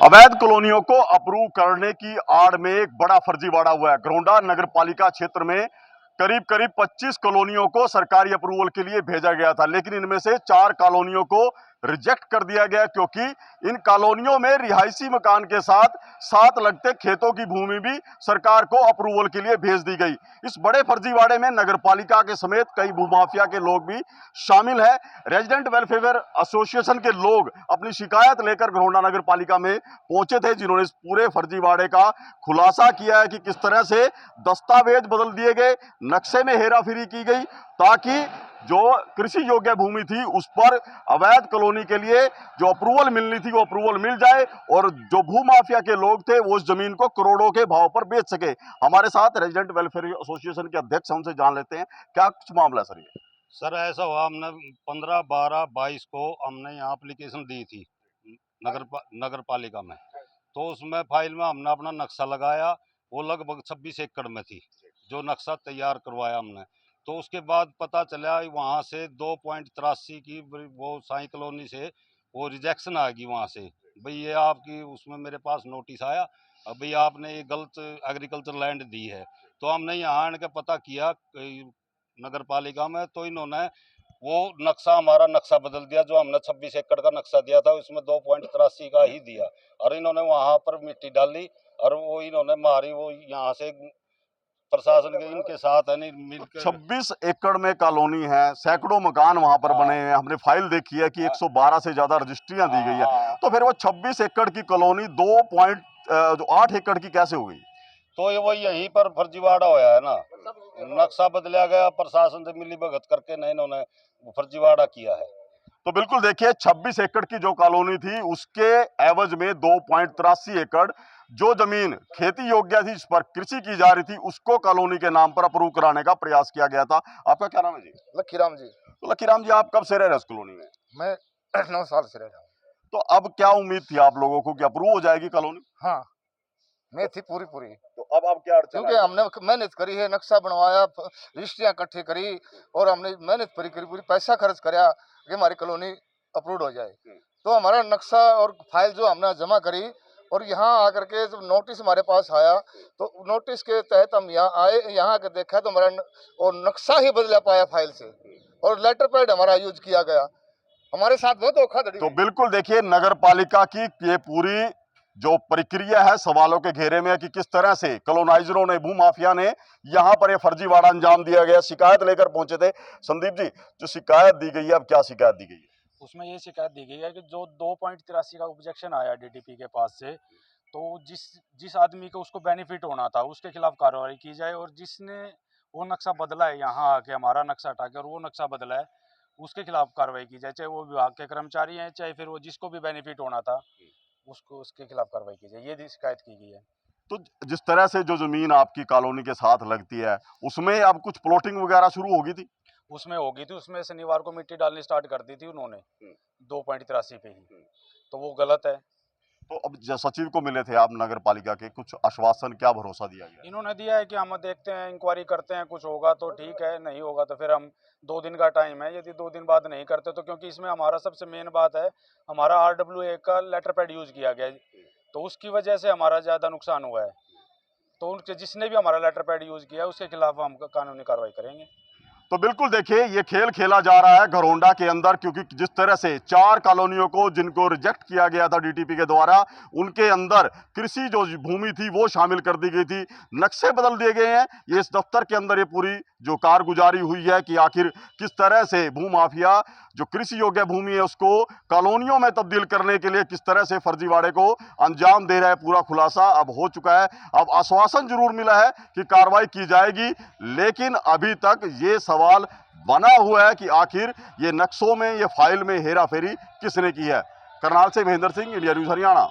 अवैध कॉलोनियों को अप्रूव करने की आड़ में एक बड़ा फर्जीवाड़ा हुआ है। घरौंडा नगर पालिका क्षेत्र में करीब करीब 25 कॉलोनियों को सरकारी अप्रूवल के लिए भेजा गया था, लेकिन इनमें से 4 कॉलोनियों को रिजेक्ट कर दिया गया क्योंकि इन कॉलोनियों में रिहायशी मकान के साथ साथ लगते खेतों की भूमि भी सरकार को अप्रूवल के लिए भेज दी गई। इस बड़े फर्जीवाड़े में नगर पालिका के समेत कई भूमाफिया के लोग भी शामिल हैं। रेजिडेंट वेलफेयर एसोसिएशन के लोग अपनी शिकायत लेकर घरौंडा नगर पालिका में पहुंचे थे, जिन्होंने इस पूरे फर्जीवाड़े का खुलासा किया है कि किस तरह से दस्तावेज बदल दिए गए, नक्शे में हेराफेरी की गई ताकि जो कृषि योग्य भूमि थी उस पर अवैध कॉलोनी के लिए जो अप्रूवल मिलनी थी वो अप्रूवल मिल जाए और जो भूमाफिया के लोग थे वो उस जमीन को करोड़ों के भाव पर बेच सके। हमारे साथ रेजिडेंट वेलफेयर एसोसिएशन के अध्यक्ष, हमसे जान लेते हैं क्या कुछ मामला सर। ये सर ऐसा हुआ, हमने 15, 12, 22 को हमने यहाँ एप्लीकेशन दी थी नगर पालिका में। तो उसमें फाइल में हमने अपना नक्शा लगाया, वो लगभग 26 एकड़ में थी जो नक्शा तैयार करवाया हमने। तो उसके बाद पता चला वहाँ से 2.83 की वो साई कॉलोनी से वो रिजेक्शन आ गई वहाँ से। भाई ये आपकी उसमें मेरे पास नोटिस आया, भाई आपने ये गलत एग्रीकल्चर लैंड दी है। तो हमने यहाँ आने के पता किया नगर पालिका में, तो इन्होंने वो नक्शा हमारा नक्शा बदल दिया। जो हमने 26 एकड़ का नक्शा दिया था उसमें 2.83 का ही दिया, और इन्होंने वहां पर मिट्टी डाली और वो इन्होंने मारी। वो यहाँ से प्रशासन के इनके साथ है नहीं मिलकर 26 एकड़ में कॉलोनी है, सैकड़ों मकान वहां पर बने हैं। हमने फाइल देखी है कि 112 से ज्यादा रजिस्ट्रियां दी गई है। तो फिर वो 26 एकड़ की कॉलोनी 2.8 एकड़ की कैसे हो गई? तो ये वही यहीं पर फर्जीवाड़ा होया है ना, नक्शा बदला गया, प्रशासन से मिली भगत करके नहीं इन्होंने फर्जीवाड़ा किया है। तो बिल्कुल देखिए, 26 एकड़ की जो कॉलोनी थी उसके एवज में 2.83 एकड़ जो जमीन खेती योग्य थी, जिस पर कृषि की जा रही थी, उसको कॉलोनी के नाम पर अप्रूव कराने का प्रयास किया गया था। आपका क्या नाम है जी? लखीराम जी। तो लखीराम जी, आप कब से रह रहे हैं इस कॉलोनी में? मैं 9 साल से रह रहा हूँ। तो अब क्या उम्मीद थी आप लोगों को कि अप्रूव हो जाएगी कॉलोनी? हाँ, मैं थी पूरी पूरी। तो अब आप क्या अड़चन क्योंकि हमने मेहनत करी है, नक्शा बनवाया, रजिस्ट्रियां इकट्ठी करी और हमने मेहनत पूरी करी, पूरी पैसा खर्च कराया कि हमारी कॉलोनी अप्रूव हो जाए। तो हमारा नक्शा और फाइल जो हमने जमा करी और यहाँ आकर के जब नोटिस हमारे पास आया तो नोटिस के तहत हम यहाँ आए, यहाँ आकर देखा तो हमारा और नक्शा ही बदला पाया फाइल से, और लेटर पैड हमारा यूज किया गया। हमारे साथ बहुत धोखाधड़ी। तो बिल्कुल देखिए, नगर पालिका की ये पूरी जो प्रक्रिया है सवालों के घेरे में है कि किस तरह से कॉलोनाइजरों ने, भूमाफिया ने यहाँ पर ये फर्जीवाड़ा अंजाम दिया गया। शिकायत लेकर पहुंचे थे संदीप जी, जो शिकायत दी गई है, अब क्या शिकायत दी गई है? उसमें ये शिकायत दी गई है कि जो 2.83 का ऑब्जेक्शन आया डीटीपी के पास से, तो जिस आदमी को उसको बेनिफिट होना था उसके खिलाफ कार्रवाई की जाए, और जिसने वो नक्शा बदला है यहाँ आके, हमारा नक्शा हटाकर वो नक्शा बदला है, उसके खिलाफ कार्रवाई की जाए। चाहे वो विभाग के कर्मचारी हैं, चाहे फिर वो जिसको भी बेनिफिट होना था उसको, उसके खिलाफ कार्रवाई की जाए, ये शिकायत की गई है। तो जिस तरह से जो जमीन आपकी कॉलोनी के साथ लगती है उसमें अब कुछ प्लॉटिंग वगैरह शुरू होगी थी? उसमें होगी थी, उसमें शनिवार को मिट्टी डालनी स्टार्ट कर दी थी उन्होंने 2.83 पे ही, तो वो गलत है। तो अब सचिव को मिले थे आप नगर पालिका के, कुछ आश्वासन, क्या भरोसा दिया गया? इन्होंने दिया है कि हम देखते हैं, इंक्वायरी करते हैं, कुछ होगा तो ठीक है, नहीं होगा तो फिर हम 2 दिन का टाइम है, यदि 2 दिन बाद नहीं करते तो, क्योंकि इसमें हमारा सबसे मेन बात है, हमारा RWA का लेटर पैड यूज किया गया है, तो उसकी वजह से हमारा ज़्यादा नुकसान हुआ है। तो उनके जिसने भी हमारा लेटर पैड यूज किया है उसके खिलाफ हम कानूनी कार्रवाई करेंगे। तो बिल्कुल देखिए, ये खेल खेला जा रहा है घरौंडा के अंदर, क्योंकि जिस तरह से 4 कॉलोनियों को जिनको रिजेक्ट किया गया था डीटीपी के द्वारा, उनके अंदर कृषि जो भूमि थी वो शामिल कर दी गई थी, नक्शे बदल दिए गए हैं। ये इस दफ्तर के अंदर ये पूरी जो कारगुजारी हुई है कि आखिर किस तरह से भूमाफिया जो कृषि योग्य भूमि है उसको कॉलोनियों में तब्दील करने के लिए किस तरह से फर्जीवाड़े को अंजाम दे रहा है, पूरा खुलासा अब हो चुका है। अब आश्वासन जरूर मिला है कि कार्रवाई की जाएगी, लेकिन अभी तक ये सवाल बना हुआ है कि आखिर ये नक्शों में, ये फाइल में हेराफेरी किसने की है। करनाल से महेंद्र सिंह, इंडिया न्यूज़ हरियाणा।